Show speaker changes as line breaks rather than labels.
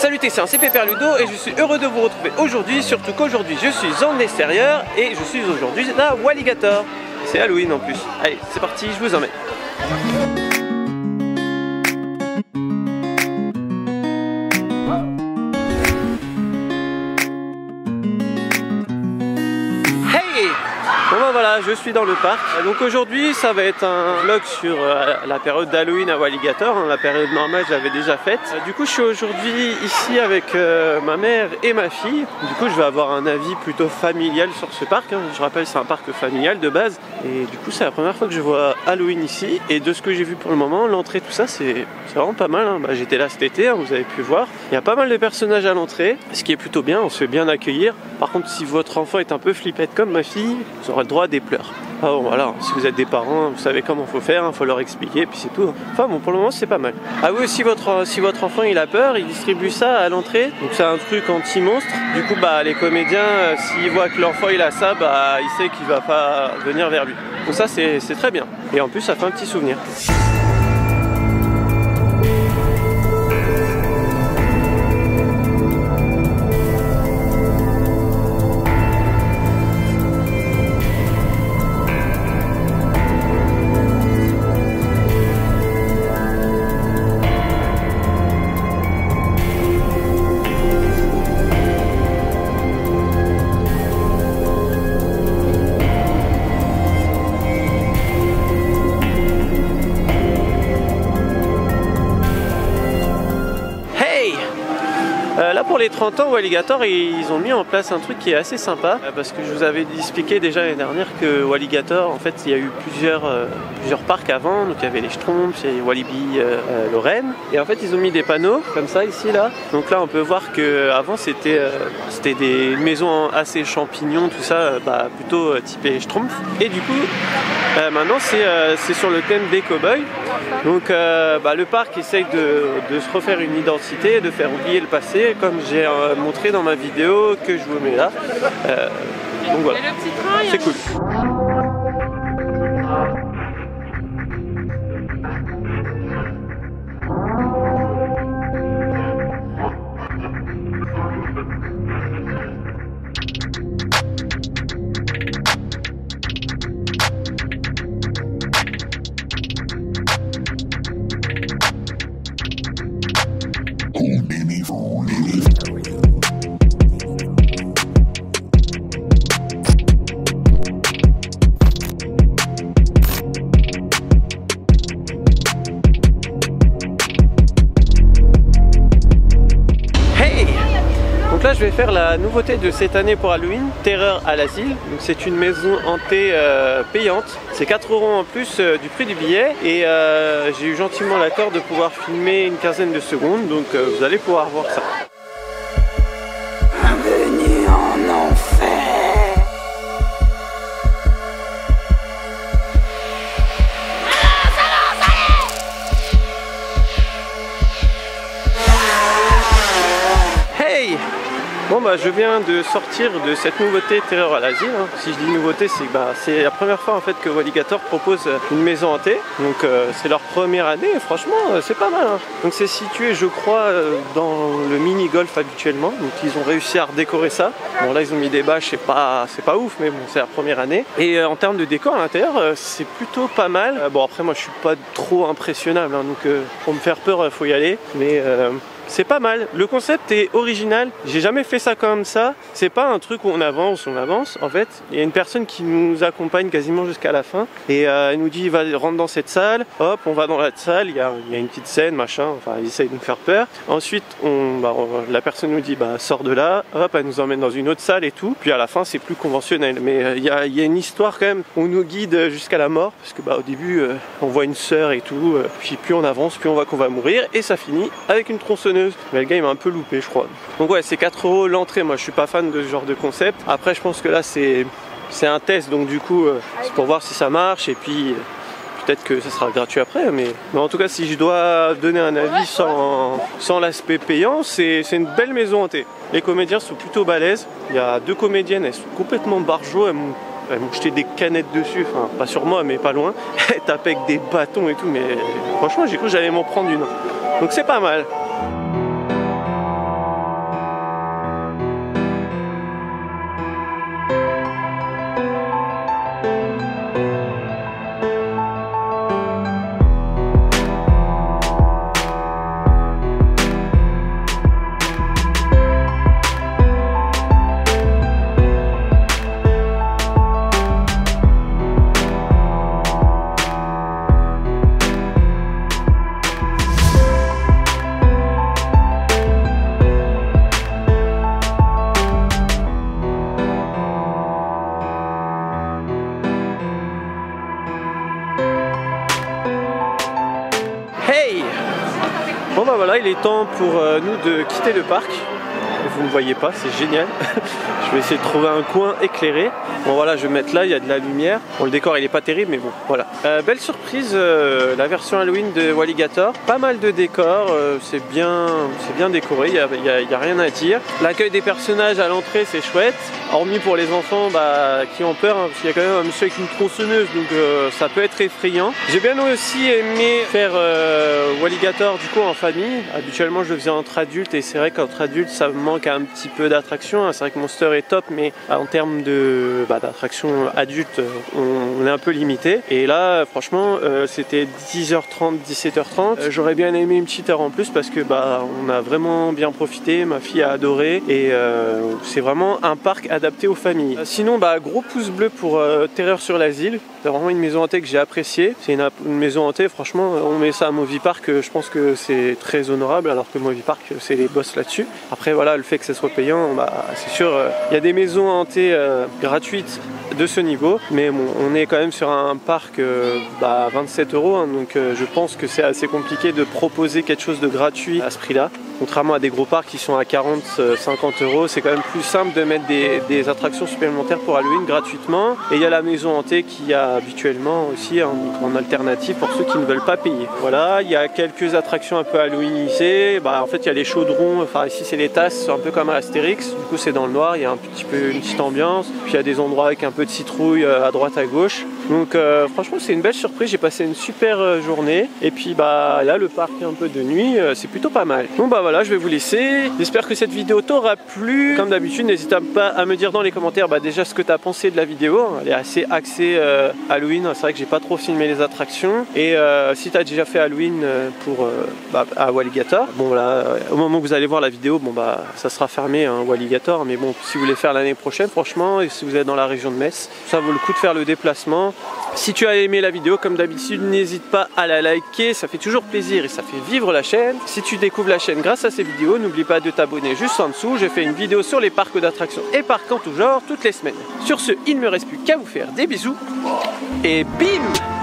Salut Tessin, c'est Pépère Ludo et je suis heureux de vous retrouver aujourd'hui, surtout qu'aujourd'hui je suis en extérieur et je suis aujourd'hui à Walligator. C'est Halloween en plus. Allez, c'est parti, je vous emmène. Bon ben voilà, je suis dans le parc. Donc aujourd'hui ça va être un vlog sur la période d'Halloween à Walligator. La période normale je l'avais déjà faite. Du coup je suis aujourd'hui ici avec ma mère et ma fille. Du coup je vais avoir un avis plutôt familial sur ce parc. Je rappelle c'est un parc familial de base. Et du coup c'est la première fois que je vois Halloween ici. Et de ce que j'ai vu pour le moment, l'entrée tout ça c'est vraiment pas mal. J'étais là cet été, vous avez pu voir. Il y a pas mal de personnages à l'entrée. Ce qui est plutôt bien, on se fait bien accueillir. Par contre si votre enfant est un peu flippette comme ma fille, vous aurez le droit à des pleurs. Ah bon voilà, si vous êtes des parents, vous savez comment faut faire, faut leur expliquer, puis c'est tout. Enfin bon, pour le moment c'est pas mal. Ah oui, si votre enfant il a peur, il distribue ça à l'entrée. Donc c'est un truc anti-monstre. Du coup les comédiens, s'ils voient que l'enfant il a ça, il sait qu'il va pas venir vers lui. Donc ça c'est très bien. Et en plus ça fait un petit souvenir. Là pour les 30 ans, Walligator, ils ont mis en place un truc qui est assez sympa parce que je vous avais expliqué déjà l'année dernière que Walligator, en fait, il y a eu plusieurs parcs avant. Donc il y avait les Schtroumpfs, il y avait Walibi, Lorraine. Et en fait, ils ont mis des panneaux comme ça ici là. Donc là, on peut voir que avant c'était des maisons assez champignons, tout ça, plutôt typé Schtroumpf. Et du coup, maintenant c'est sur le thème des cow-boys. Donc le parc essaye de se refaire une identité, de faire oublier le passé, comme j'ai montré dans ma vidéo que je vous mets là. Donc voilà, c'est cool. Donc là je vais faire la nouveauté de cette année pour Halloween, Terreur à l'asile. Donc c'est une maison hantée payante. C'est 4 € en plus du prix du billet. Et j'ai eu gentiment l'accord de pouvoir filmer une quinzaine de secondes. Donc vous allez pouvoir voir ça.
Bienvenue en enfer.
Hey! Bon je viens de sortir de cette nouveauté Terreur à l'asile. Si je dis nouveauté, c'est que c'est la première fois en fait que Walligator propose une maison hantée. Donc c'est leur première année et franchement c'est pas mal. Donc c'est situé je crois dans le mini-golf habituellement. Donc ils ont réussi à redécorer ça. Bon là ils ont mis des bâches, c'est pas ouf mais bon c'est la première année. Et en termes de décor à l'intérieur c'est plutôt pas mal. Bon après moi je suis pas trop impressionnable donc pour me faire peur il faut y aller. Mais c'est pas mal, le concept est original, j'ai jamais fait ça comme ça, c'est pas un truc où on avance, en fait, il y a une personne qui nous accompagne quasiment jusqu'à la fin et elle nous dit va rentre dans cette salle, hop on va dans la salle, il y a une petite scène, machin, enfin il essaye de nous faire peur, ensuite la personne nous dit sors de là, hop elle nous emmène dans une autre salle et tout, puis à la fin c'est plus conventionnel, mais il y a une histoire quand même, on nous guide jusqu'à la mort, parce que au début on voit une sœur et tout, puis plus on avance, plus on voit qu'on va mourir et ça finit avec une tronçonneuse. Mais le gars il m'a un peu loupé je crois. Donc ouais c'est 4 € l'entrée, moi je suis pas fan de ce genre de concept. Après je pense que là c'est un test donc du coup c'est pour voir si ça marche et puis peut-être que ça sera gratuit après mais en tout cas si je dois donner un avis sans l'aspect payant, c'est une belle maison hantée. Les comédiens sont plutôt balèzes, il y a 2 comédiennes, elles sont complètement barjots, elles m'ont jeté des canettes dessus, enfin pas sur moi mais pas loin, elles tapaient avec des bâtons et tout mais franchement j'ai cru que j'allais m'en prendre une. Donc c'est pas mal. il est temps pour nous de quitter le parc. Vous ne voyez pas, c'est génial. Je vais essayer de trouver un coin éclairé. Bon voilà, je vais mettre là, il y a de la lumière. Bon, le décor il est pas terrible, mais bon, voilà. Belle surprise, la version Halloween de Walligator. Pas mal de décors, c'est bien décoré, il y a rien à dire. L'accueil des personnages à l'entrée, c'est chouette. Hormis pour les enfants qui ont peur, hein, parce qu'il y a quand même un monsieur avec une tronçonneuse, donc ça peut être effrayant. J'ai bien aussi aimé faire Walligator du coup en famille. Habituellement, je le faisais entre adultes, et c'est vrai qu'entre adultes, ça me manque un petit peu d'attraction. C'est vrai que Monster est top, mais en termes d'attraction adulte, on est un peu limité. Et là, franchement, c'était 10h30, 17h30. J'aurais bien aimé une petite heure en plus parce que on a vraiment bien profité. Ma fille a adoré et c'est vraiment un parc adapté aux familles. Sinon, gros pouce bleu pour Terreur sur l'Asile. C'est vraiment une maison hantée que j'ai appréciée. C'est une maison hantée, franchement, on met ça à Movie Park, je pense que c'est très honorable, alors que Movie Park, c'est les boss là-dessus. Après, voilà, le fait que ça soit payant, c'est sûr, il y a des maisons hantées gratuites de ce niveau, mais bon, on est quand même sur un parc à 27 €, hein, donc je pense que c'est assez compliqué de proposer quelque chose de gratuit à ce prix-là. Contrairement à des gros parcs qui sont à 40-50 €, c'est quand même plus simple de mettre des attractions supplémentaires pour Halloween gratuitement. Et il y a la maison hantée qui a habituellement aussi en alternative pour ceux qui ne veulent pas payer. Voilà, il y a quelques attractions un peu halloweenisées. En fait, il y a les chaudrons, enfin ici c'est les tasses, un peu comme à Astérix. Du coup, c'est dans le noir, il y a une petite ambiance. Puis il y a des endroits avec un peu de citrouille à droite, à gauche. Donc franchement, c'est une belle surprise. J'ai passé une super journée. Et puis là, le parc un peu de nuit, c'est plutôt pas mal. Donc voilà, je vais vous laisser. J'espère que cette vidéo t'aura plu. Comme d'habitude, n'hésite pas à me dire dans les commentaires déjà ce que tu as pensé de la vidéo. Elle est assez axée Halloween. C'est vrai que j'ai pas trop filmé les attractions. Et si tu as déjà fait Halloween à Walligator, bon là, au moment où vous allez voir la vidéo, ça sera fermé Walligator. Mais bon, si vous voulez faire l'année prochaine, franchement, et si vous êtes dans la région de Metz, ça vaut le coup de faire le déplacement. Si tu as aimé la vidéo, comme d'habitude, n'hésite pas à la liker, ça fait toujours plaisir et ça fait vivre la chaîne. Si tu découvres la chaîne grâce à ces vidéos, n'oublie pas de t'abonner juste en dessous. J'ai fait une vidéo sur les parcs d'attractions et parcs en tout genre toutes les semaines. Sur ce, il ne me reste plus qu'à vous faire des bisous et bim!